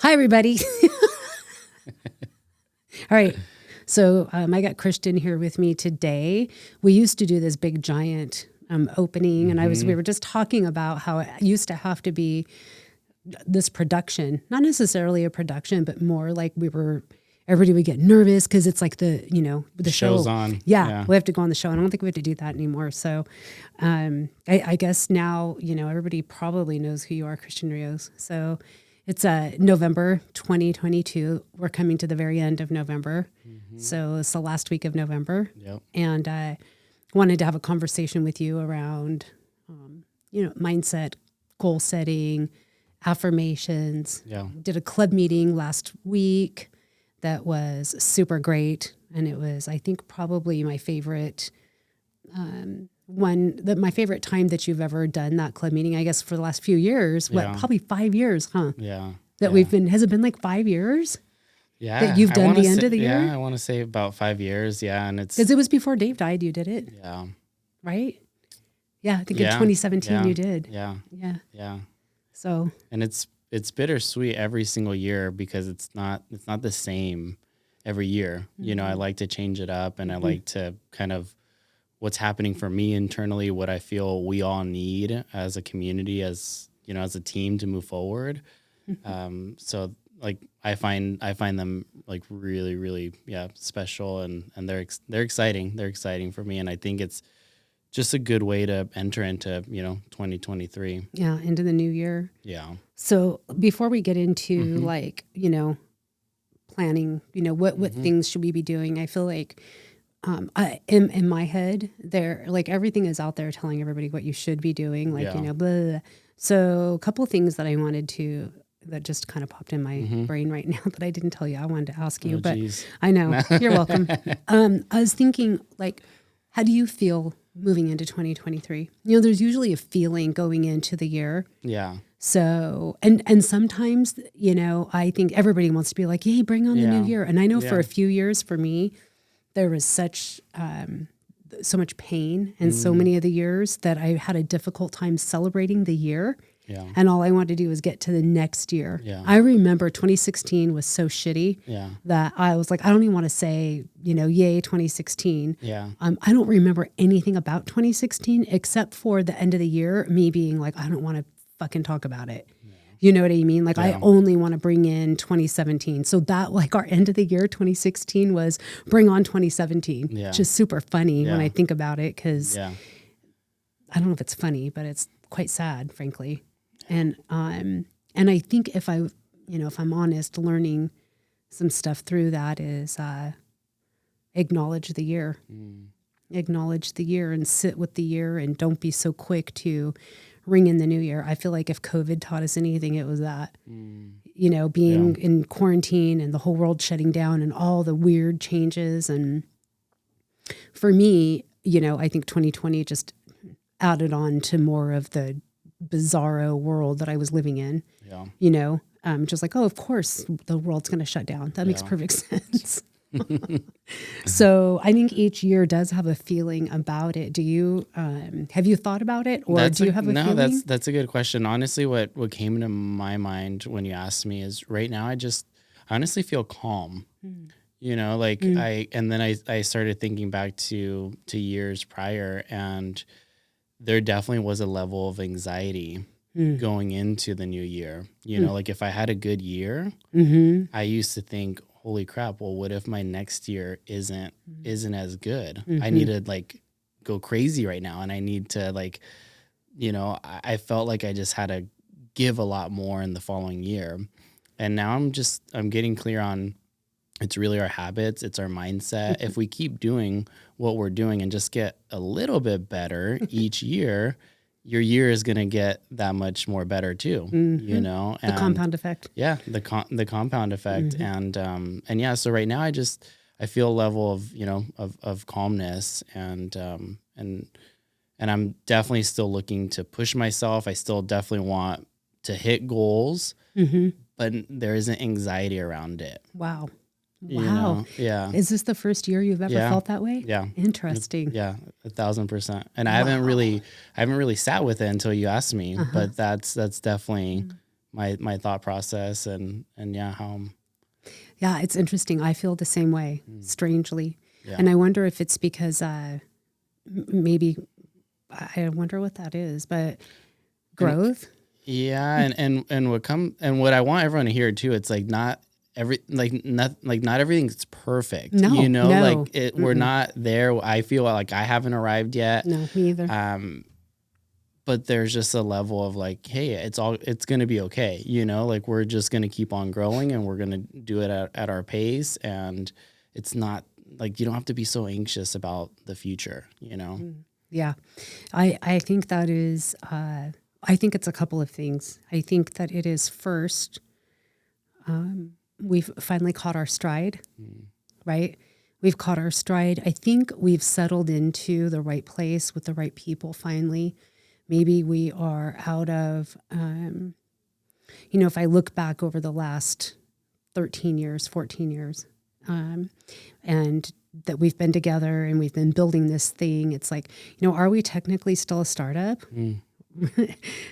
Hi, everybody. All right. So I got Christian here with me today. We used to do this big giant opening, and we were just talking about how it used to have to be this production, not necessarily a production, but more like everybody would get nervous because it's like the show's show. on. Yeah, we have to go on the show. And I don't think we have to do that anymore. So I guess now, everybody probably knows who you are, Christian Rios. So it's November 2022. We're coming to the very end of November. So it's the last week of November. Yep. And I wanted to have a conversation with you around, mindset, goal setting, affirmations. Yeah. Did a club meeting last week that was super great. And it was, I think, probably my favorite my favorite time that you've ever done that club meeting, I guess, for the last few years. Probably 5 years, huh? Yeah. Has it been like 5 years? Yeah. That you've done the end of the year? Yeah, I want to say about 5 years. Yeah. And it's because it was before Dave died, you did it. Yeah. Right? Yeah, I think in 2017 you did. Yeah. Yeah. Yeah. So. And it's bittersweet every single year because it's not the same every year. I like to change it up, and I like to kind of what's happening for me internally, what I feel we all need as a community, as a team to move forward. So like I find them like really, really, special, and they're exciting. They're exciting for me. And I think it's just a good way to enter into, 2023. Yeah. Into the new year. Yeah. So before we get into planning, what things should we be doing? I feel like, in my head there, like everything is out there telling everybody what you should be doing, like, blah, blah, blah. So a couple of things that I wanted to, that just kind of popped in my brain right now that I didn't tell you, I wanted to ask you, but geez. I know you're welcome. I was thinking, like, how do you feel moving into 2023? There's usually a feeling going into the year. Yeah. So, and sometimes, I think everybody wants to be like, yay, bring on the new year. And I know for a few years for me, there was so much pain in so many of the years that I had a difficult time celebrating the year. Yeah. And all I wanted to do was get to the next year. Yeah. I remember 2016 was so shitty that I was like, I don't even want to say, yay, 2016. Yeah. I don't remember anything about 2016 except for the end of the year, me being like, I don't want to fucking talk about it. You know what I mean? Like I only want to bring in 2017. So that, like, our end of the year 2016 was bring on 2017. Yeah. Which is super funny when I think about it, because I don't know if it's funny, but it's quite sad, frankly. And I think if I'm honest, learning some stuff through that is acknowledge the year. Acknowledge the year and sit with the year, and don't be so quick to ring in the new year. I feel like if COVID taught us anything, it was that, being in quarantine and the whole world shutting down and all the weird changes. And for me, I think 2020 just added on to more of the bizarro world that I was living in. Just like, oh, of course the world's going to shut down. That makes perfect sense. So I think each year does have a feeling about it. Do you have you thought about it, or do you have a feeling? No, that's a good question. Honestly, what came to my mind when you asked me is right now I honestly feel calm. I started thinking back to years prior, and there definitely was a level of anxiety going into the new year. Like if I had a good year, I used to think, holy crap, well, what if my next year isn't as good? I need to like go crazy right now. And I need to like, I felt like I just had to give a lot more in the following year. And now I'm getting clear on, it's really our habits. It's our mindset. If we keep doing what we're doing and just get a little bit better each year, your year is going to get that much more better too, and the compound effect. Yeah. The compound effect. And so right now I feel a level of, of calmness, and I'm definitely still looking to push myself. I still definitely want to hit goals, but there isn't anxiety around it. Wow. Yeah. Is this the first year you've ever felt that way? Yeah. Interesting. 1,000%. And I haven't really sat with it until you asked me, but that's definitely my thought process and yeah, how Yeah, it's interesting. I feel the same way, strangely. yeah. And I wonder if it's because maybe, I wonder what that is, but growth. Yeah, and what I want everyone to hear too, it's like not everything's perfect. No, You know, no. like we're not there. I feel like I haven't arrived yet. No, me either. But there's just a level of like, hey, it's going to be okay. You know, like we're just going to keep on growing and we're going to do it at our pace. And it's not like, you don't have to be so anxious about the future, you know? Yeah. I think that is, I think it's a couple of things. I think that it is first, we've finally caught our stride, right? We've caught our stride. I think we've settled into the right place with the right people finally. Maybe we are out of, if I look back over the last 13 years, 14 years, and that we've been together and we've been building this thing, it's like, are we technically still a startup?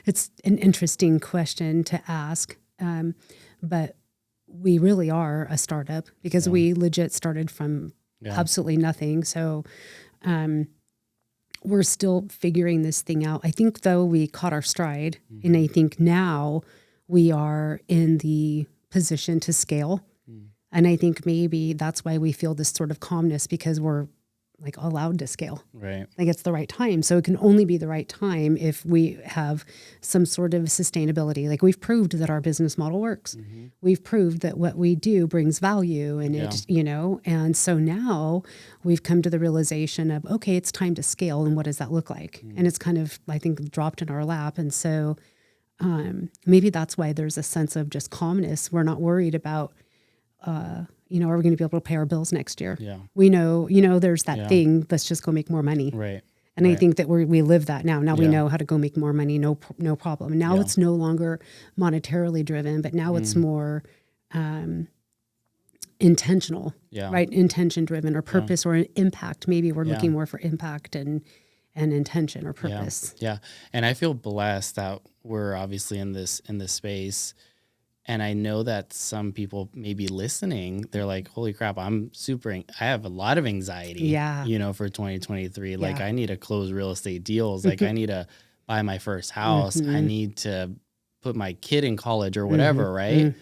It's an interesting question to ask, but we really are a startup because we legit started from absolutely nothing. So we're still figuring this thing out. I think, though, we caught our stride, and I think now we are in the position to scale. And I think maybe that's why we feel this sort of calmness, because we're like allowed to scale. Right. Like it's the right time. So it can only be the right time if we have some sort of sustainability. Like we've proved that our business model works. We've proved that what we do brings value and it, and so now we've come to the realization of, okay, it's time to scale. And what does that look like? And it's kind of, I think, dropped in our lap. And so maybe that's why there's a sense of just calmness. We're not worried about, are we going to be able to pay our bills next year? Yeah. We know, there's that thing, let's just go make more money. Right. And I think that we live that now. Now we know how to go make more money, no problem. And now it's no longer monetarily driven, but now it's more intentional, right? Intention driven or purpose or impact. Maybe we're looking more for impact and intention or purpose. Yeah. And I feel blessed that we're obviously in this space. And I know that some people may be listening. They're like, holy crap, I have a lot of anxiety, for 2023. Like I need to close real estate deals. Like I need to buy my first house. I need to put my kid in college or whatever. Right.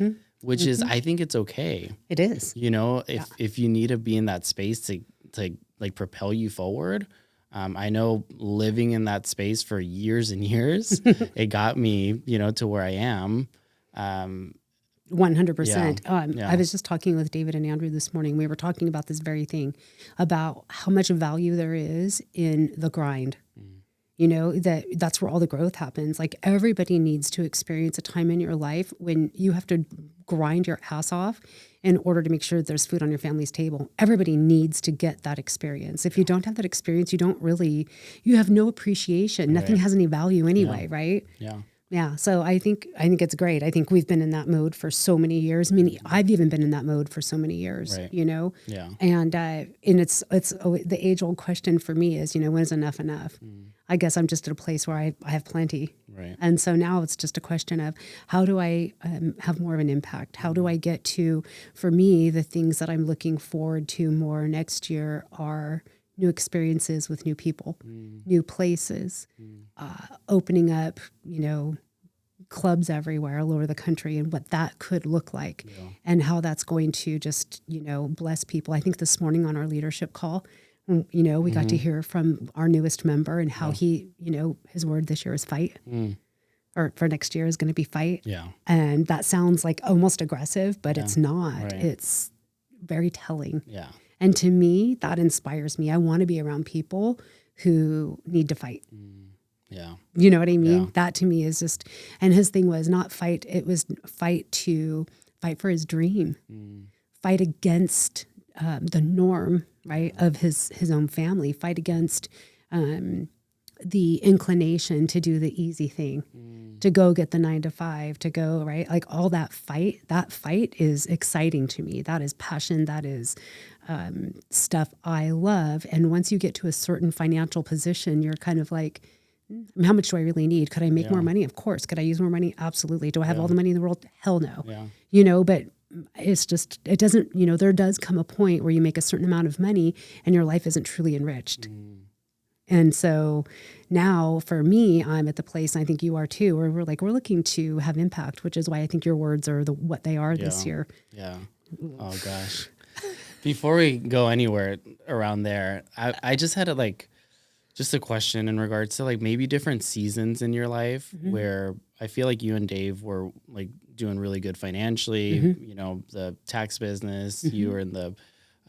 Which is, I think it's okay. It is. If you need to be in that space to like propel you forward. I know living in that space for years and years, it got me, to where I am. 100%. I was just talking with David and Andrew this morning. We were talking about this very thing, about how much value there is in the grind. That's where all the growth happens. Like everybody needs to experience a time in your life when you have to grind your ass off in order to make sure there's food on your family's table. Everybody needs to get that experience. If you don't have that experience, you have no appreciation. Nothing has any value anyway, right? Yeah. Yeah. So I think it's great. I think we've been in that mode for so many years. I mean, I've even been in that mode for so many years, Yeah. And it's the age old question for me is, when is enough enough? I guess I'm just at a place where I have plenty. Right. And so now it's just a question of how do I have more of an impact? How do I get to, for me, the things that I'm looking forward to more next year are new experiences with new people, new places, opening up, clubs everywhere all over the country and what that could look like and how that's going to just, bless people. I think this morning on our leadership call, we got to hear from our newest member and how he, his word this year is fight. Or for next year is going to be fight. Yeah. And that sounds like almost aggressive, but it's not. Right. It's very telling. Yeah. And to me, that inspires me. I want to be around people who need to fight. Yeah. You know what I mean? Yeah. That to me is just, and his thing was not fight. It was fight for his dream, fight against the norm, right, of his own family, fight against the inclination to do the easy thing, to go get the 9 to 5, to go, right? Like all that fight is exciting to me. That is passion. That is stuff I love. And once you get to a certain financial position, you're kind of like, How much do I really need? Could I make more money? Of course. Could I use more money? Absolutely. Do I have all the money in the world? Hell no. Yeah. But it's just, it doesn't, there does come a point where you make a certain amount of money and your life isn't truly enriched. And so now for me, I'm at the place, and I think you are too, where we're looking to have impact, which is why I think your words are what they are this year. Yeah. Oh gosh. Before we go anywhere around there, I just had just a question in regards to maybe different seasons in your life where I feel like you and Dave were doing really good financially, the tax business, you were in the,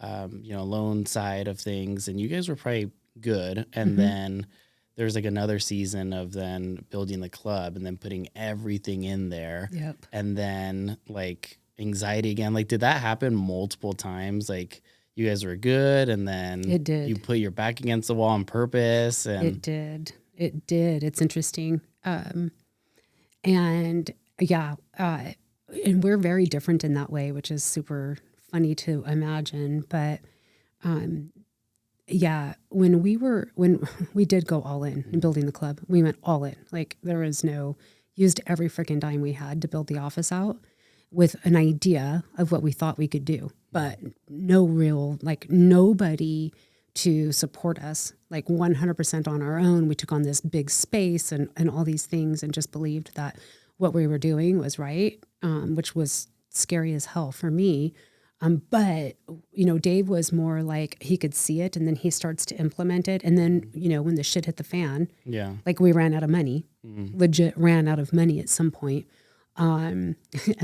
loan side of things, and you guys were probably good. And then there's another season of then building the club and then putting everything in there. Yep. And then anxiety again. Did that happen multiple times? You guys were good, and then it did. You put your back against the wall on purpose. And it did. It's interesting. And we're very different in that way, which is super funny to imagine. But, when we did go all in building the club, we went all in. There was used every freaking dime we had to build the office out with an idea of what we thought we could do, but no real, nobody to support us, 100% on our own. We took on this big space and all these things and just believed that what we were doing was right, which was scary as hell for me. But, Dave was more he could see it, and then he starts to implement it. And then, when the shit hit the fan, we ran out of money, legit ran out of money at some point. And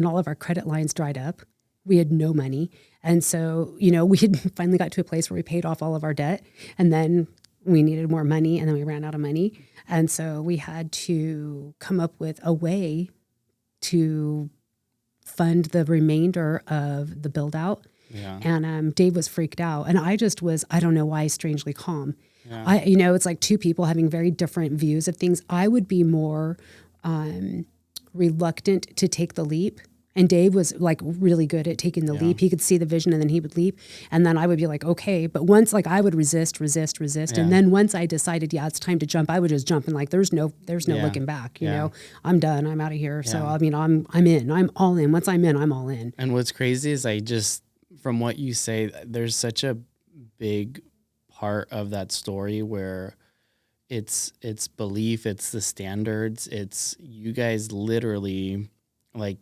all of our credit lines dried up. We had no money. And so, we had finally got to a place where we paid off all of our debt, and then we needed more money, and then we ran out of money. And so we had to come up with a way to fund the remainder of the build out. Yeah. And Dave was freaked out, and I just was, I don't know why, strangely calm. Yeah. It's two people having very different views of things. I would be more reluctant to take the leap. And Dave was really good at taking the leap. He could see the vision, and then he would leap. And then I would be okay. But once I would resist. Yeah. And then once I decided, it's time to jump, I would just jump, and there's no looking back, you know, I'm done. I'm out of here. Yeah. So, I'm in, I'm all in. Once I'm in, I'm all in. And what's crazy is from what you say, there's such a big part of that story where it's belief, it's the standards, it's you guys literally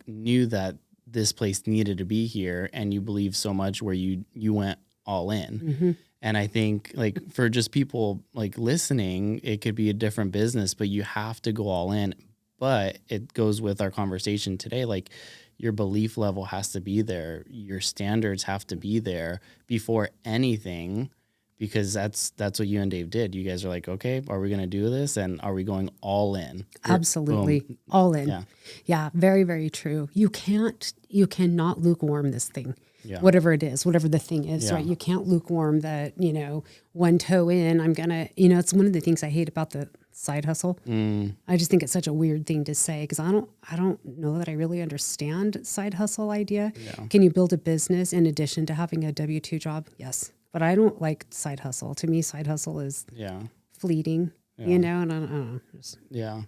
knew that this place needed to be here, and you believed so much where you went all in. And I think for just people listening, it could be a different business, but you have to go all in. But it goes with our conversation today, your belief level has to be there, your standards have to be there before anything, because that's what you and Dave did. You guys are okay, are we going to do this? And are we going all in? Absolutely. Boom. All in. Yeah. Very, very true. You cannot lukewarm this thing, whatever it is, whatever the thing is, right? You can't lukewarm that, one toe in, I'm going to, it's one of the things I hate about the side hustle. I just think it's such a weird thing to say, because I don't know that I really understand side hustle idea. Can you build a business in addition to having a W-2 job? Yes. But I don't like side hustle. To me, side hustle is fleeting, and I don't know.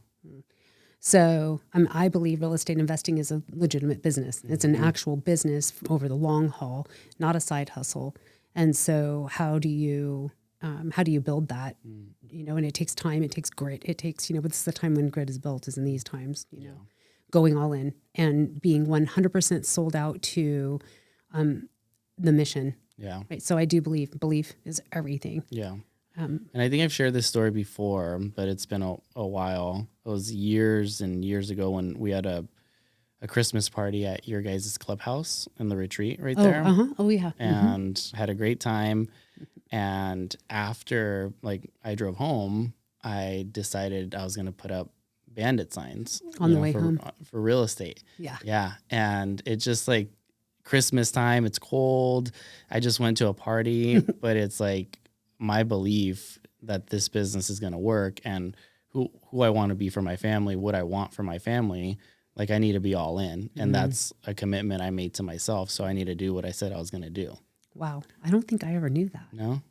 So I believe real estate investing is a legitimate business. It's an actual business over the long haul, not a side hustle. And so how do you build that? And it takes time, it takes grit, it takes, but this is the time when grit is built, is in these times, going all in and being 100% sold out to the mission. Yeah. Right. So I do believe is everything. Yeah. And I think I've shared this story before, but it's been a while. It was years and years ago when we had a Christmas party at your guys' clubhouse in the retreat there. Oh, yeah. And had a great time. And after I drove home, I decided I was going to put up bandit signs on the way home for real estate. Yeah. Yeah. And it just Christmas time, it's cold. I just went to a party, but it's my belief that this business is going to work, and who I want to be for my family, what I want for my family. I need to be all in, and that's a commitment I made to myself. So I need to do what I said I was going to do. Wow. I don't think I ever knew that. No?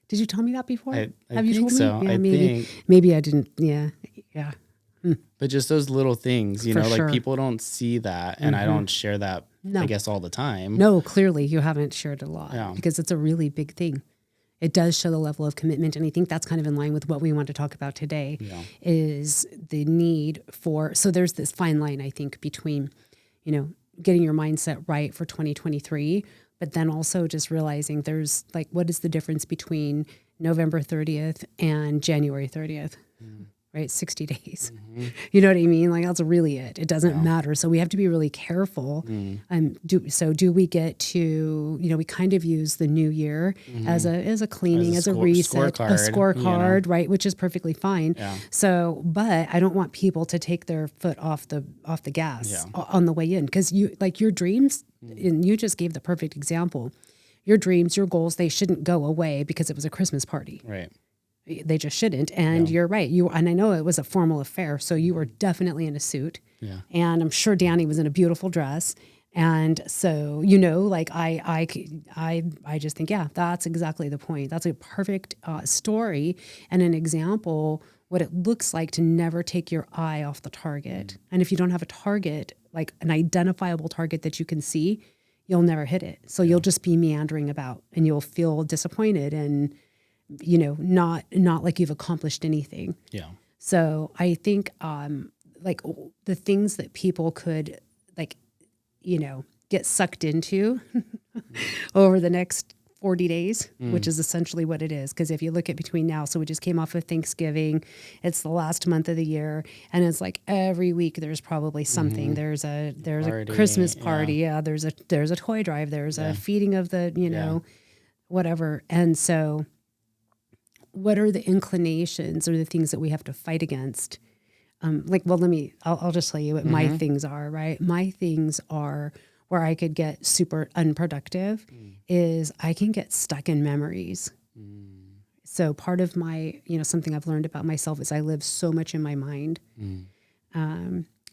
Did you tell me that before? I Have you think told so. me? Yeah, I think. Maybe I didn't. Yeah. Yeah. But just those little things, For like sure. people don't see that. And I don't share that, No. I guess, all the time. No, clearly you haven't shared a lot Yeah. because it's a really big thing. It does show the level of commitment. And I think that's kind of in line with what we want to talk about today is the need for, so there's this fine line, I think, between, getting your mindset right for 2023, but then also just realizing there's like, what is the difference between November 30th and January 30th? Right? 60 days. You know what I mean? Like that's really it. It doesn't matter. So we have to be really careful. Do we get to, we kind of use the new year as a cleaning, as a reset, a scorecard, right? Which is perfectly fine. Yeah. So, but I don't want people to take their foot off the gas on the way in. Because your dreams, and you just gave the perfect example, your dreams, your goals, they shouldn't go away because it was a Christmas party. Right. They just shouldn't. And you're right. And I know it was a formal affair. So you were definitely in a suit. Yeah. And I'm sure Danny was in a beautiful dress. And so, I just think, that's exactly the point. That's a perfect story and an example what it looks like to never take your eye off the target. And if you don't have a target, like an identifiable target that you can see, you'll never hit it. So you'll just be meandering about and you'll feel disappointed and not like you've accomplished anything. Yeah. So I think, like the things that people could get sucked into over the next 40 days, which is essentially what it is. Because if you look at between now, so we just came off of Thanksgiving, it's the last month of the year, and it's like every week there's probably something. There's a Christmas party, there's a toy drive, there's a feeding of the whatever, and so. What are the inclinations or the things that we have to fight against? I'll just tell you what my things are, right? My things are where I could get super unproductive is I can get stuck in memories. So part of my, something I've learned about myself is I live so much in my mind.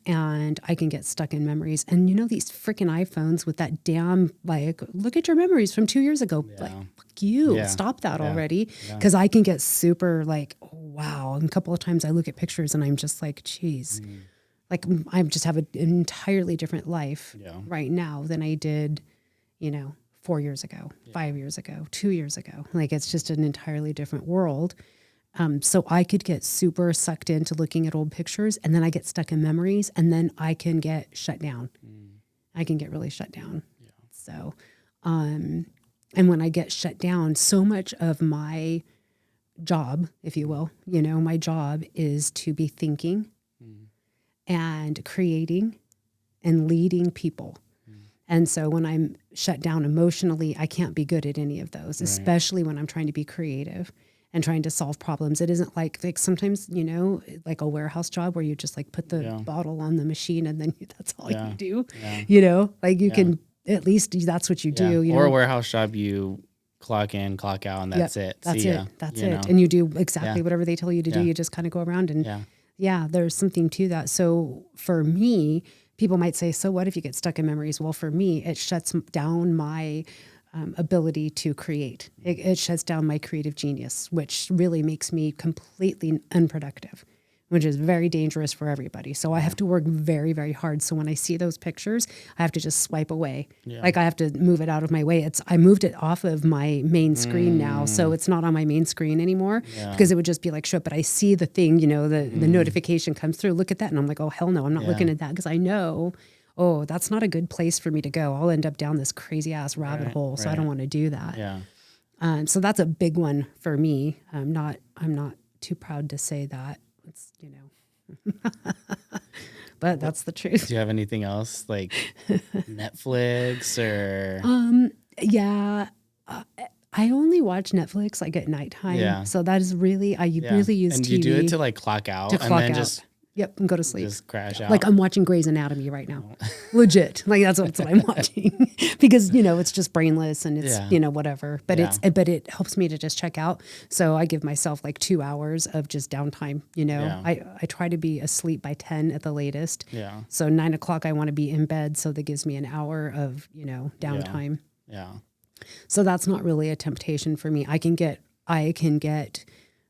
And I can get stuck in memories. And these freaking iPhones with that damn, look at your memories from 2 years ago. Yeah. Like, fuck you, stop that already. Because I can get super oh, wow. And a couple of times I look at pictures and I'm just like, geez, like I just have an entirely different life right now than I did, 4 years ago, 5 years ago, 2 years ago. Like it's just an entirely different world. So I could get super sucked into looking at old pictures and then I get stuck in memories and then I can get shut down. I can get really shut down. Yeah. So, and when I get shut down, so much of my job, if you will, my job is to be thinking and creating and leading people. And so when I'm shut down emotionally, I can't be good at any of those, especially when I'm trying to be creative and trying to solve problems. It isn't like sometimes, like a warehouse job where you just put the bottle on the machine and then that's all you do, you can, at least that's what you do. Or a warehouse job, you clock in, clock out, and that's it. That's it. That's it. And you do exactly whatever they tell you to do. You just kind of go around and there's something to that. So for me, people might say, so what if you get stuck in memories? Well, for me, it shuts down my ability to create. It shuts down my creative genius, which really makes me completely unproductive, which is very dangerous for everybody. So I have to work very, very hard. So when I see those pictures, I have to just swipe away. Yeah. Like I have to move it out of my way. I moved it off of my main screen now. So it's not on my main screen anymore because it would just be like, shit, but I see the thing, the notification comes through. Look at that. And I'm like, oh, hell no, I'm not looking at that because I know, oh, that's not a good place for me to go. I'll end up down this crazy ass rabbit hole. So I don't want to do that. Yeah. So that's a big one for me. I'm not too proud to say that. It's, but that's the truth. Do you have anything else like Netflix or? I only watch Netflix at nighttime. Yeah. So that is really, I really use and TV. And you do it to clock out and then just. Yep, and go to sleep. Just crash out. Like I'm watching Grey's Anatomy right now. Legit. Like that's what I'm watching. Because, it's just brainless and it's, whatever. But it helps me to just check out. So I give myself 2 hours of just downtime, I try to be asleep by 10 at the latest. Yeah. So 9 o'clock I want to be in bed. So that gives me an hour of, downtime. Yeah. So that's not really a temptation for me. I can get I can get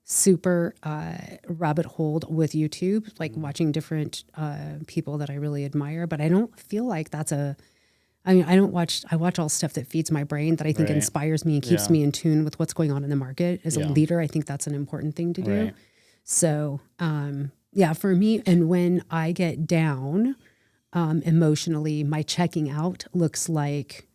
super rabbit holed with YouTube, like watching different people that I really admire, but I don't feel like that's I watch all stuff that feeds my brain, that I think inspires me and keeps me in tune with what's going on in the market. As a leader, I think that's an important thing to do. Right. So, for me, and when I get down emotionally, my checking out looks like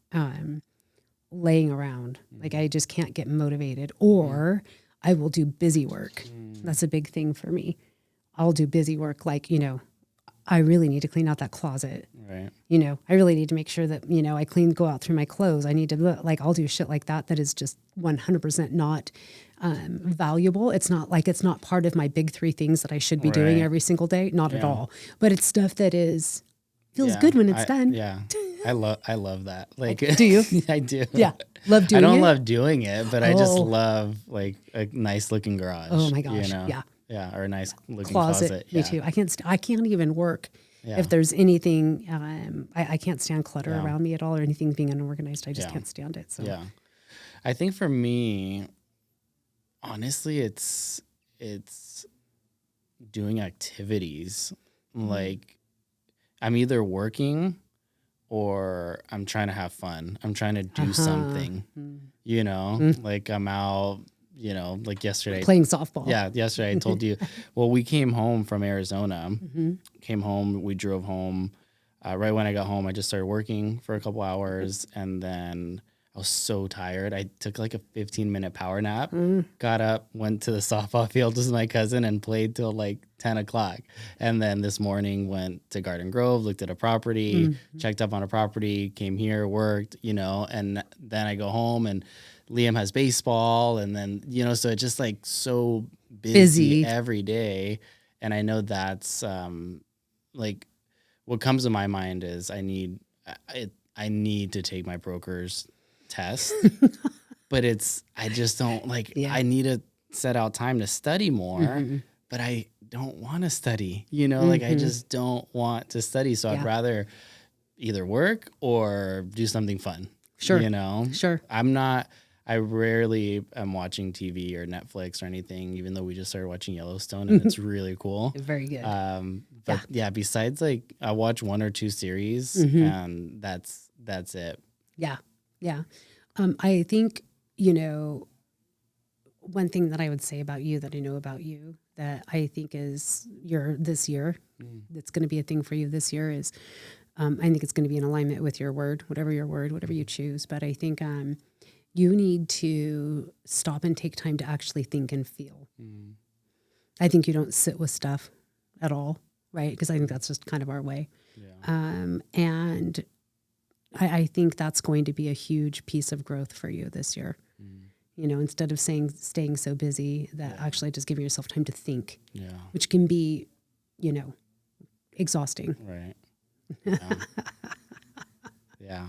laying around. Like I just can't get motivated, or I will do busy work. That's a big thing for me. I'll do busy work, like, I really need to clean out that closet. Right. I really need to make sure that, I go out through my clothes. I need to I'll do shit like that is just 100% not valuable. It's not part of my big 3 things that I should be doing every single day. Not at all. But it's stuff that feels good when it's done. Yeah. I love that. Like, do you? I do. Yeah. Love doing it. I don't love doing it, but I just love like a nice looking garage. Oh my gosh. Yeah. Yeah, or a nice looking closet. Me too. I can't even work if there's anything. I can't stand clutter around me at all, or anything being unorganized. I just can't stand it. So I think for me, honestly, it's doing activities. Like I'm either working or I'm trying to have fun. I'm trying to do something. Like I'm out. Like yesterday. Playing softball. Yeah, yesterday I told you. Well, we came home from Arizona. Came home, we drove home. Right when I got home, I just started working for a couple hours. And then I was so tired. I took like a 15-minute power nap, got up, went to the softball field with my cousin and played till like 10 o'clock. And then this morning went to Garden Grove, looked at a property, checked up on a property, came here, worked, and then I go home and Liam has baseball, and then, so it's just like so busy every day. And I know that's like what comes to my mind is I need to take my broker's test, but I just don't I need to set out time to study more, but I don't want to study, I just don't want to study. So I'd rather either work or do something fun. Sure. Sure. I rarely am watching TV or Netflix or anything, even though we just started watching Yellowstone and it's really cool. Very good. But besides I watch 1 or 2 series and that's it. Yeah. Yeah. I think, one thing that I would say about you that I know about you that I think is this year, that's going to be a thing for you this year is, I think it's going to be in alignment with your word, whatever you choose. But I think, you need to stop and take time to actually think and feel. I think you don't sit with stuff at all, right? Because I think that's just kind of our way. Yeah. And I think that's going to be a huge piece of growth for you this year. Instead of staying so busy, that actually just giving yourself time to think, which can be, exhausting. Right. Yeah. Yeah.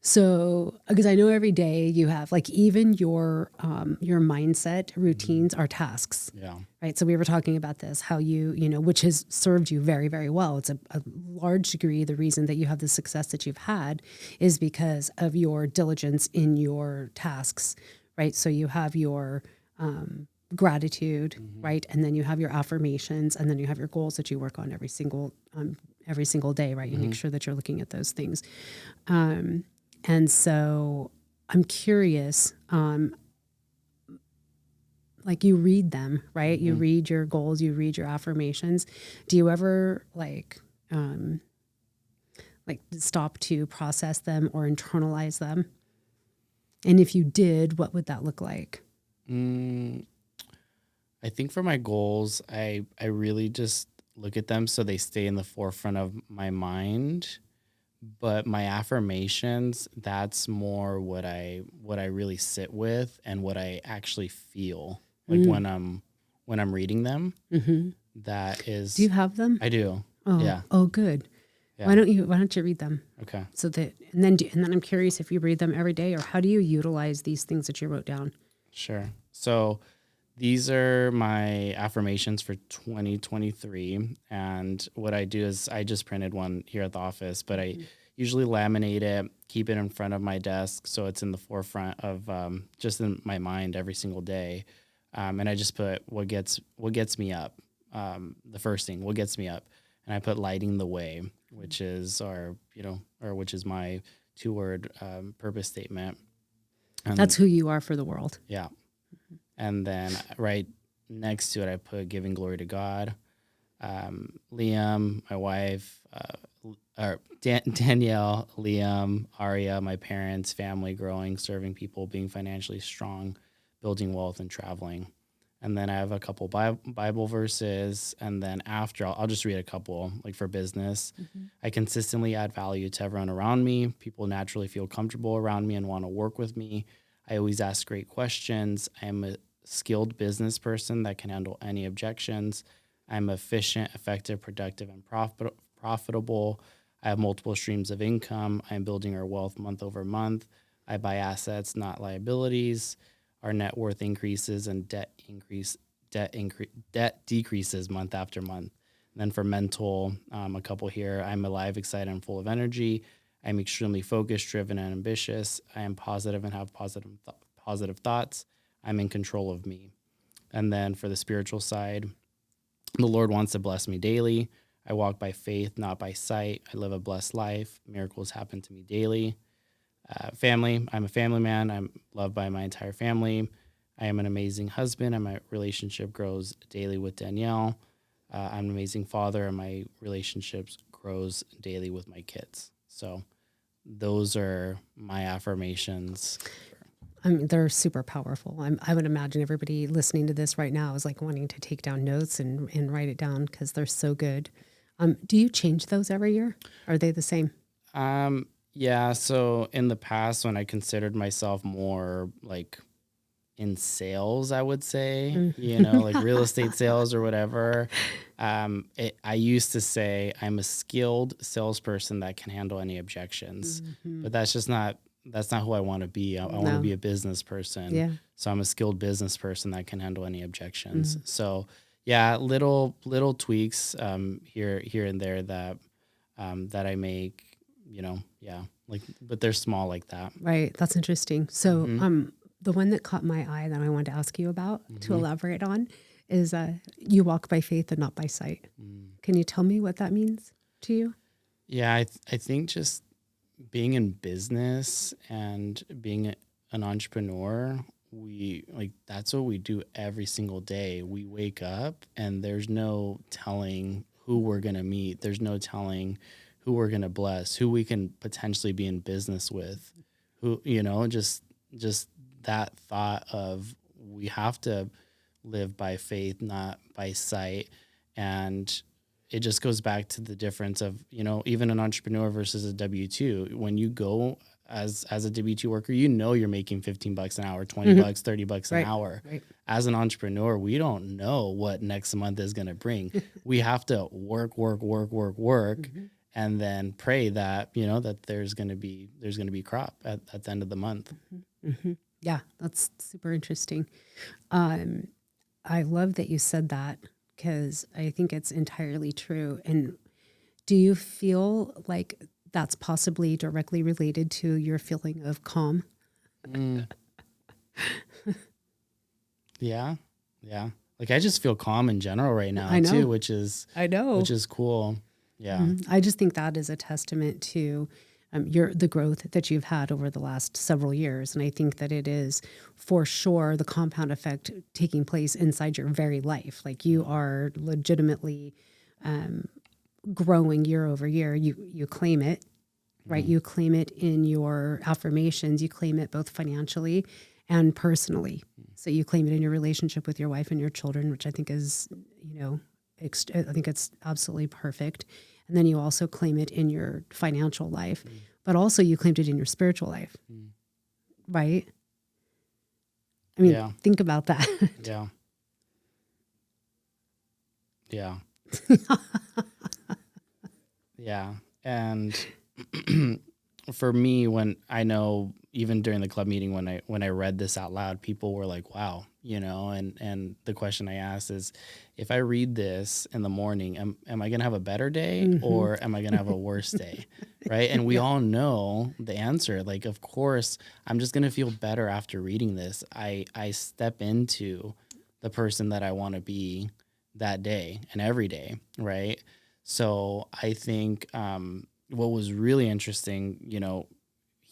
So, because I know every day you have even your mindset routines are tasks. Yeah. Right. So we were talking about this, how you which has served you very, very well. It's a large degree. The reason that you have the success that you've had is because of your diligence in your tasks. Right. So you have your gratitude, right. And then you have your affirmations, and then you have your goals that you work on every single day. Right. You make sure that you're looking at those things. And so I'm curious, you read them, right? You read your goals, you read your affirmations. Do you ever stop to process them or internalize them? And if you did, what would that look like? I think for my goals, I really just look at them so they stay in the forefront of my mind. But my affirmations, that's more what I really sit with and what I actually feel when I'm reading them. That is. Do you have them? I do. Oh, yeah. Oh, good. Yeah. Why don't you read them? Okay. So that and then I'm curious if you read them every day, or how do you utilize these things that you wrote down? Sure. So these are my affirmations for 2023. And what I do is I just printed one here at the office, but usually laminate it, keep it in front of my desk so it's in the forefront of just in my mind every single day. And I just put what gets me up. The first thing, what gets me up, and I put lighting the way, which is which is my 2-word purpose statement. And that's who you are for the world. Yeah. And then right next to it, I put giving glory to God. Liam, my wife, Danielle, Liam, Aria, my parents, family, growing, serving people, being financially strong, building wealth, and traveling. And then I have a couple Bible verses. And then after, I'll just read a couple, like for business. I consistently add value to everyone around me. People naturally feel comfortable around me and want to work with me. I always ask great questions. I am a skilled business person that can handle any objections. I'm efficient, effective, productive, and profitable. I have multiple streams of income. I'm building our wealth month over month. I buy assets, not liabilities. Our net worth increases and debt decreases month after month. And then for mental, a couple here. I'm alive, excited, and full of energy. I'm extremely focused, driven, and ambitious. I am positive and have positive thoughts. I'm in control of me. And then for the spiritual side, the Lord wants to bless me daily. I walk by faith, not by sight. I live a blessed life. Miracles happen to me daily. Family, I'm a family man. I'm loved by my entire family. I am an amazing husband, and my relationship grows daily with Danielle. I'm an amazing father, and my relationships grows daily with my kids. So those are my affirmations. I mean, they're super powerful. I would imagine everybody listening to this right now is like wanting to take down notes and write it down because they're so good. Do you change those every year? Are they the same? Yeah. So in the past, when I considered myself more like in sales, I would say, like real estate sales or whatever. I used to say I'm a skilled salesperson that can handle any objections, but that's not who I want to be. I want to be a business person. Yeah. So I'm a skilled business person that can handle any objections. So yeah, little tweaks here and there that I make, but they're small like that. Right. That's interesting. So the one that caught my eye that I wanted to ask you about to elaborate on is you walk by faith and not by sight. Can you tell me what that means to you? Yeah, I think just being in business and being an entrepreneur, that's what we do every single day. We wake up and there's no telling who we're going to meet. There's no telling who we're going to bless, who we can potentially be in business with, who, just that thought of we have to live by faith, not by sight. And it just goes back to the difference of, even an entrepreneur versus a W-2. When you go as a W-2 worker, you're making $15 an hour, $20, $30 an hour. Right. As an entrepreneur, we don't know what next month is going to bring. We have to work, and then pray that, that there's going to be crop at the end of the month. Yeah, that's super interesting. I love that you said that, because I think it's entirely true. And do you feel like that's possibly directly related to your feeling of calm? Yeah. Like I just feel calm in general right now too, which is cool. Yeah. I just think that is a testament to the growth that you've had over the last several years. And I think that it is for sure the compound effect taking place inside your very life. Like you are legitimately growing year over year. You claim it, right? You claim it in your affirmations. You claim it both financially and personally. So you claim it in your relationship with your wife and your children, which I think is, I think it's absolutely perfect. And then you also claim it in your financial life, but also you claimed it in your spiritual life, right? I mean, think about that. Yeah. Yeah. And for me, when I know, even during the club meeting, when I read this out loud, people were like, wow, and the question I asked is, if I read this in the morning, am I going to have a better day or am I going to have a worse day? Right. And we all know the answer. Like, of course, I'm just going to feel better after reading this. I step into the person that I want to be that day and every day. Right. So I think what was really interesting,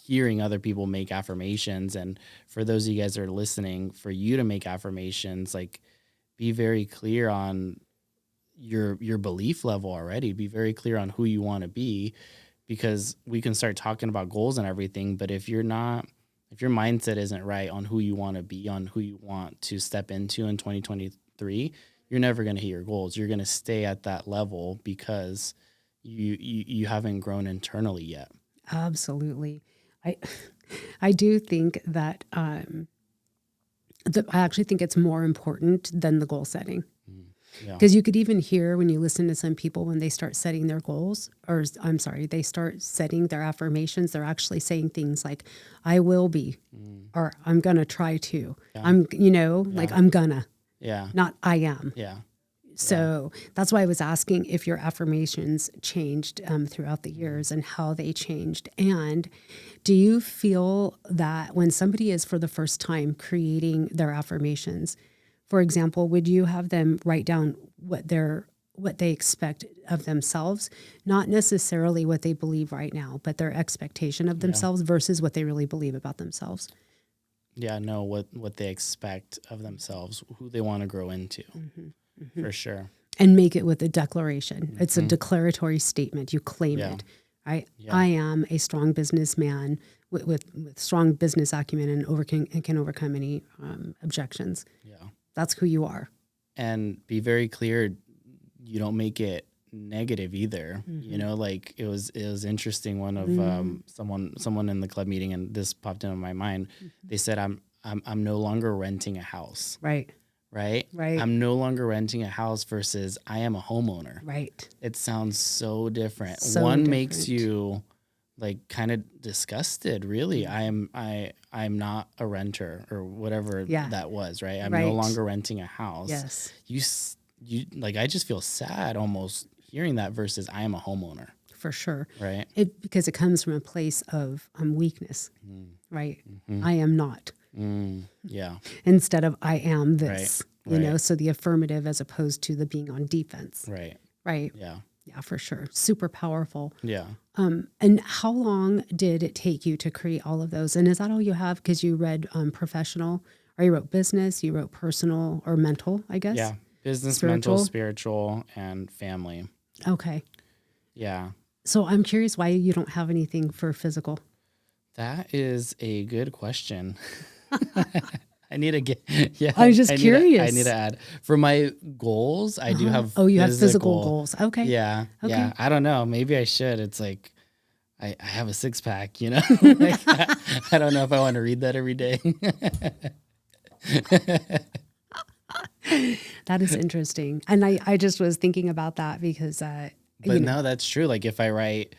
hearing other people make affirmations, and for those of you guys that are listening, for you to make affirmations, like, be very clear on your belief level already. Be very clear on who you want to be, because we can start talking about goals and everything, but if your mindset isn't right on who you want to be, on who you want to step into in 2023, you're never going to hit your goals. You're going to stay at that level because you haven't grown internally yet. Absolutely. I do think that I actually think it's more important than the goal setting. Because you could even hear when you listen to some people, when they start setting their goals, or they start setting their affirmations, they're actually saying things like, I will be, or I'm going to try to, I'm gonna, not I am. So that's why I was asking if your affirmations changed throughout the years and how they changed. And do you feel that when somebody is for the first time creating their affirmations, for example, would you have them write down what they expect of themselves, not necessarily what they believe right now, but their expectation of themselves versus what they really believe about themselves? Yeah, know what they expect of themselves, who they want to grow into. For sure. And make it with a declaration. It's a declaratory statement. You claim it, right? I am a strong businessman with strong business acumen and can overcome any objections. That's who you are. And be very clear. You don't make it negative either. Like it was interesting. One of someone in the club meeting, and this popped into my mind. They said, I'm no longer renting a house. Right. I'm no longer renting a house versus I am a homeowner. Right. It sounds so different. One makes you like kind of disgusted, really. I'm not a renter or whatever that was, right? I'm no longer renting a house. Yes. You like, I just feel sad almost hearing that versus I am a homeowner. For sure. Right. Because it comes from a place of weakness, right? I am not. Yeah. Instead of I am this, so the affirmative as opposed to the being on defense. Right. Yeah. Yeah, for sure. Super powerful. Yeah. And how long did it take you to create all of those? And is that all you have? Because you read professional, or you wrote business, you wrote personal or mental, I guess? Yeah. Business, mental, spiritual, and family. Okay. Yeah. So I'm curious why you don't have anything for physical. That is a good question. I need to get. I was just curious. I need to add for my goals. I do have. Oh, you have physical goals. Okay. Yeah. Okay. Yeah. I don't know. Maybe I should. It's like I have a 6-pack. Like, I don't know if I want to read that every day. That is interesting, and I just was thinking about that because. But no, that's true. Like if I write,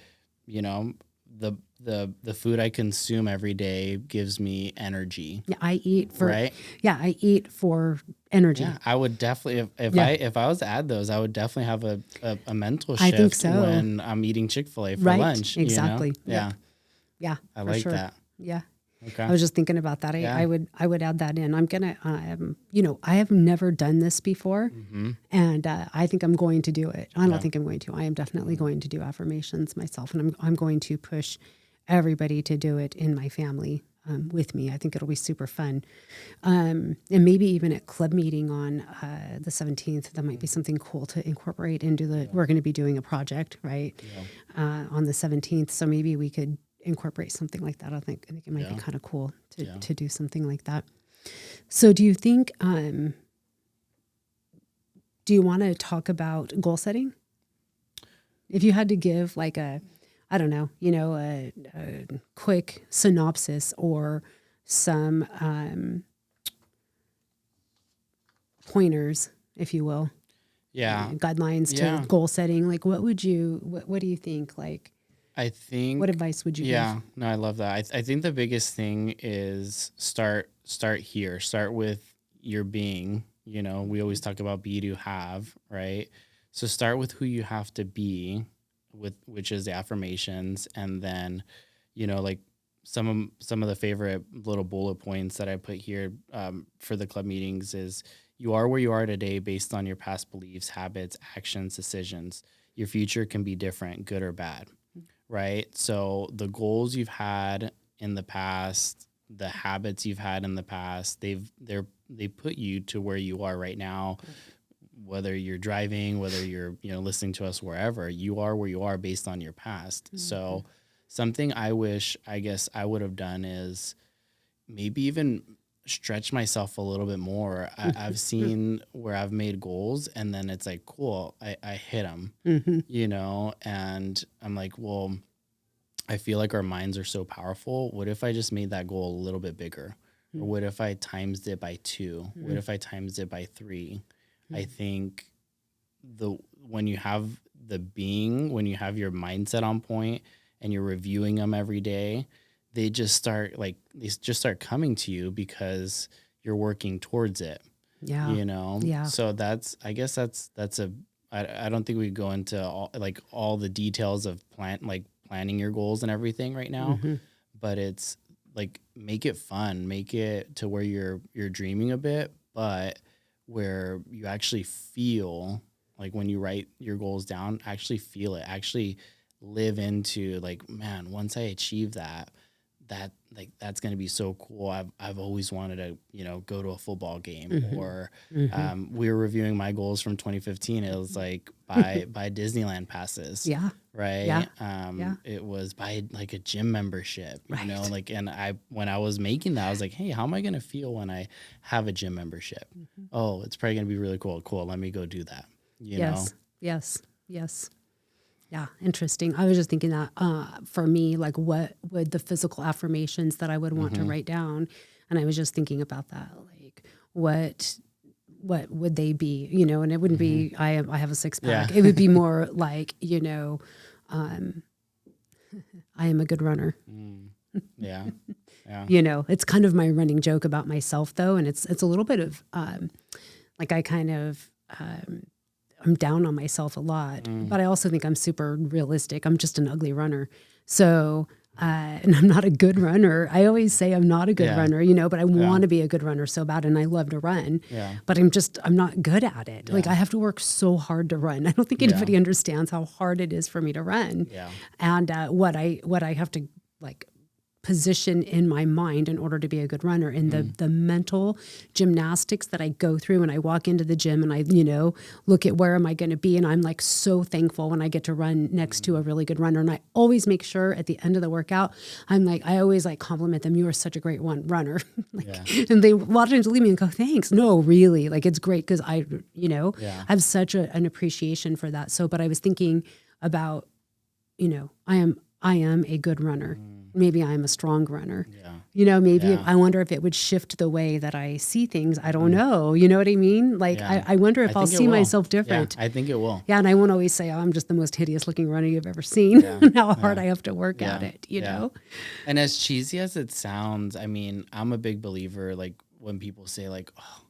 the food I consume every day gives me energy. Yeah, I eat for right. Yeah, I eat for energy. Yeah, I would definitely if I was to add those, I would definitely have a mental shift. I think so. When I'm eating Chick-fil-A for lunch. Exactly. Yeah. Yeah. I like that. Yeah. Okay. I was just thinking about that. I would add that in. I'm gonna, I have never done this before, and I think I'm going to do it. I don't think I'm going to. I am definitely going to do affirmations myself, and I'm going to push everybody to do it in my family with me. I think it'll be super fun, and maybe even at club meeting on the 17th, that might be something cool to incorporate into the. We're going to be doing a project, right, on the 17th, so maybe we could incorporate something like that. I think it might be kind of cool to do something like that. So do you think, do you want to talk about goal setting? If you had to give like a quick synopsis or some pointers, if you will. Yeah. Guidelines to goal setting. Like what do you think? Like, I think. What advice would you give? Yeah, no, I love that. I think the biggest thing is start here. Start with your being. You know, we always talk about be to have, right? So start with who you have to be, which is the affirmations, and then, you know, like some of the favorite little bullet points that I put here for the club meetings is you are where you are today based on your past beliefs, habits, actions, decisions. Your future can be different, good or bad, right? So the goals you've had in the past, the habits you've had in the past, they put you to where you are right now. Whether you're driving, whether you're, you know, listening to us, wherever, you are where you are based on your past. Mm-hmm. So something I guess I would have done is maybe even stretch myself a little bit more. I've seen where I've made goals and then it's like, cool, I hit them, you know, and I'm like, well, I feel like our minds are so powerful. What if I just made that goal a little bit bigger? Or what if I times it by 2? What if I times it by 3? I think when you have when you have your mindset on point and you're reviewing them every day, they just start coming to you because you're working towards it. Yeah. You know? Yeah. So I guess that's I don't think we go into all the details of planning your goals and everything right now, but it's like, make it fun, make it to where you're dreaming a bit, but where you actually feel like when you write your goals down, actually feel it, actually live into like, man, once I achieve that that's going to be so cool. I've always wanted to, you know, go to a football game or we were reviewing my goals from 2015. It was like buy Disneyland passes. Yeah. Right. Yeah. It was buy like a gym membership, you know, like, and when I was making that, I was like, hey, how am I going to feel when I have a gym membership? Oh, it's probably going to be really cool. Cool. Let me go do that. You know? Yes. Yeah, interesting. I was just thinking that for me, like, what would the physical affirmations that I would want to write down? And I was just thinking about that, like, what would they be? You know, and it wouldn't be I have a 6-pack. Yeah. It would be more like, you know, I am a good runner. Yeah. You know, it's kind of my running joke about myself, though, and it's a little bit of like I kind of. I'm down on myself a lot, but I also think I'm super realistic. I'm just an ugly runner. So, and I'm not a good runner. I always say I'm not a good runner, you know, but I want to be a good runner so bad. And I love to run, but I'm not good at it. Like I have to work so hard to run. I don't think anybody understands how hard it is for me to run. Yeah. And what I have to like position in my mind in order to be a good runner, and the mental gymnastics that I go through when I walk into the gym and I, you know, look at where am I going to be. And I'm like so thankful when I get to run next to a really good runner. And I always make sure at the end of the workout, I always like compliment them. You are such a great runner. And they watch and leave me and go, thanks. No, really. Like, it's great. Cause I, you know, have such an appreciation for that. So, but I was thinking about, you know, I am a good runner. Maybe I'm a strong runner. Yeah. You know, maybe I wonder if it would shift the way that I see things. I don't know. You know what I mean? Like, I wonder if I'll see myself different. Yeah, I think it will. Yeah, and I won't always say, oh, I'm just the most hideous looking runner you've ever seen. Yeah. How hard I have to work at it, you know? And as cheesy as it sounds, I mean, I'm a big believer, like, when people say, like, oh,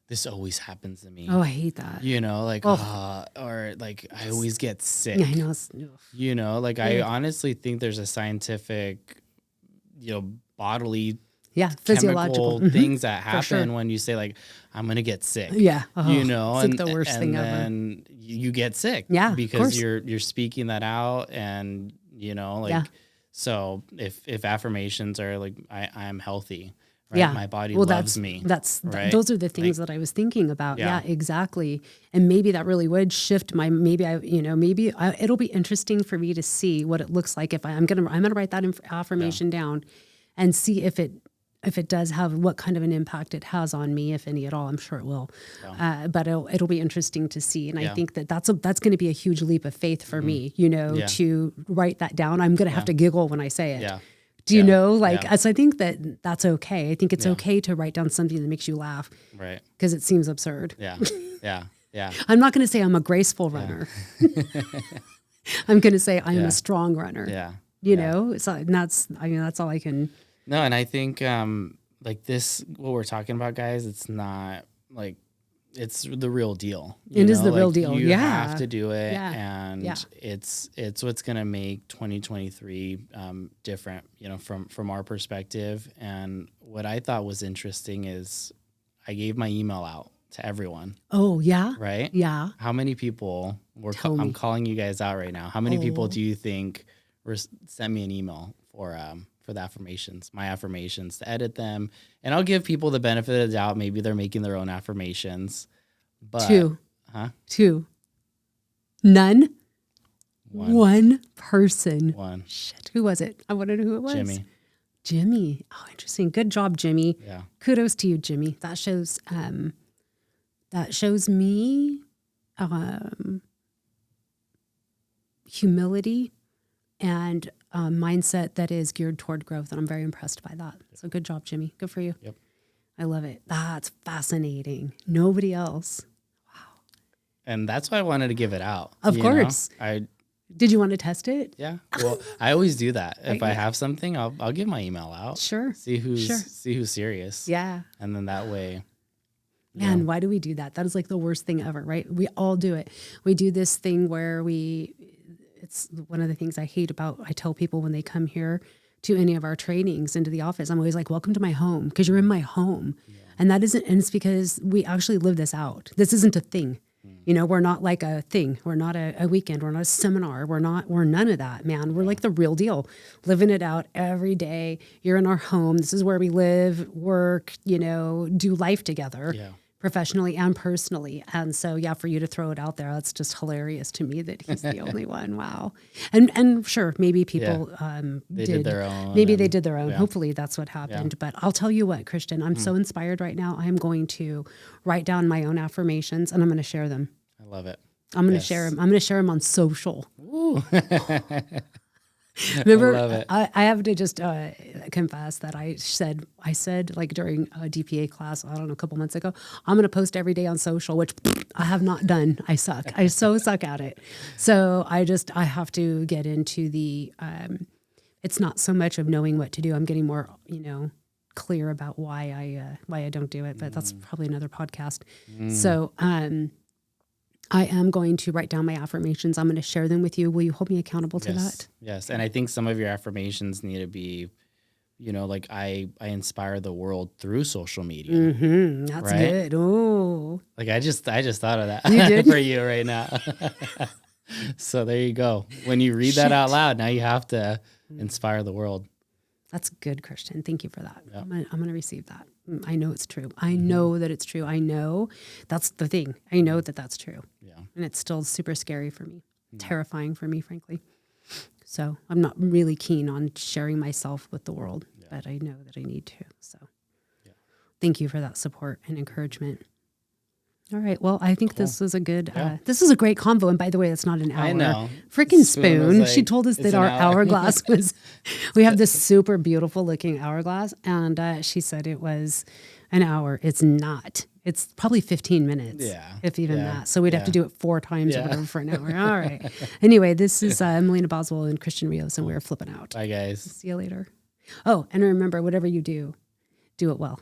this always happens to me. Oh, I hate that. You know, like, or like, I always get sick. Yeah, I know. You know, like, I honestly think there's a scientific, you know, bodily, physiological things that happen when you say, like, I'm going to get sick. Yeah. You know, it's like the worst thing ever. And then you get sick. Yeah. Because you're speaking that out, and, you know, like, so if affirmations are like, I am healthy. Right? Yeah, my body loves me. Those are the things that I was thinking about. Yeah, exactly. And maybe that really would shift it'll be interesting for me to see what it looks like if I'm gonna write that affirmation down, and see if it does have what kind of an impact it has on me, if any at all. I'm sure it will. But it'll be interesting to see. And I think that's going to be a huge leap of faith for me. You know, to write that down. I'm going to have to giggle when I say it. Yeah. Do you know, like, so I think that's okay. I think it's okay to write down something that makes you laugh. Right. Because it seems absurd. Yeah. Yeah. I'm not going to say I'm a graceful runner. I'm going to say I am a strong runner. Yeah. You know, so that's all I can. No, and I think the like this, what we're talking about, guys, it's not like, it's the real deal. It is the real deal. You Yeah. have to do it. Yeah. And Yeah. it's what's going to make 2023 different, from our perspective. And what I thought was interesting is I gave my email out to everyone. Oh, yeah. Right? Yeah. How many people I'm calling you guys out right now. How many people do you think sent me an email for the affirmations, my affirmations, to edit them? And I'll give people the benefit of the doubt. Maybe they're making their own affirmations. But, 2. Huh? 2. None? 1. 1 person. 1. Shit. Who was it? I want to know who it was. Jimmy. Oh, interesting. Good job, Jimmy. Yeah. Kudos to you, Jimmy. That shows me humility and a mindset that is geared toward growth. And I'm very impressed by that. Yep. So good job, Jimmy. Good for you. Yep. I love it. That's fascinating. Nobody else. Wow. And that's why I wanted to give it out. Of course. Did you want to test it? Yeah. Well, I always do that. If I have something, I'll give my email out. Sure. See who's serious. Yeah. And then that way. Man, why do we do that? That is like the worst thing ever, right? We all do it. We do this thing where it's one of the things I hate about, I tell people when they come here to any of our trainings into the office, I'm always like, welcome to my home, because you're in my home. Yeah. And it's because we actually live this out. This isn't a thing. We're not like a thing. We're not a weekend. We're not a seminar. We're none of that, man. We're like the real deal, living it out every day. You're in our home. This is where we live, work, do life together. Yeah. Professionally and personally. And so, for you to throw it out there, that's just hilarious to me that he's the only one. Wow. And sure, maybe people did their own. Maybe they did their own. Yeah. Hopefully that's what happened. Yeah. But I'll tell you what, Christian, I'm so inspired right now. I'm going to write down my own affirmations and I'm going to share them. I love it. I'm going to share them. I'm going to share them on social. Ooh. Remember, I love it. I have to just confess that I said like during a DPA class, I don't know, a couple months ago, I'm going to post every day on social, which I have not done. I suck. I so suck at it. So I have to get into the, it's not so much of knowing what to do. I'm getting more, clear about why I don't do it, but that's probably another podcast. So, I am going to write down my affirmations. I'm going to share them with you. Will you hold me accountable to that? Yes. And I think some of your affirmations need to be, like I inspire the world through social media. Mm-hmm. That's right? Good. Oh, like I just thought of that you did? for you right now. So there you go. When you read that out loud, now you have to inspire the world. That's good, Christian. Thank you for that. Yep. I'm going to receive that. I know it's true. I know that it's true. I know that's the thing. I know that that's true. Yeah. And it's still super scary for me, terrifying for me, frankly. So I'm not really keen on sharing myself with the world, but I know that I need to. So thank you for that support and encouragement. All right. Well, I think this was a good, this is a great convo. And by the way, it's not an hour. I know. Freaking Spoon. She told us that our hourglass was, we have this super beautiful looking hourglass. And she said it was an hour. It's not. It's probably 15 minutes. Yeah. If even that. So we'd have to do it 4 times or whatever for an hour. All right. Anyway, this is Melina Boswell and Christian Rios, and we're flipping out. Bye, guys. See you later. Oh, and remember, whatever you do, do it well.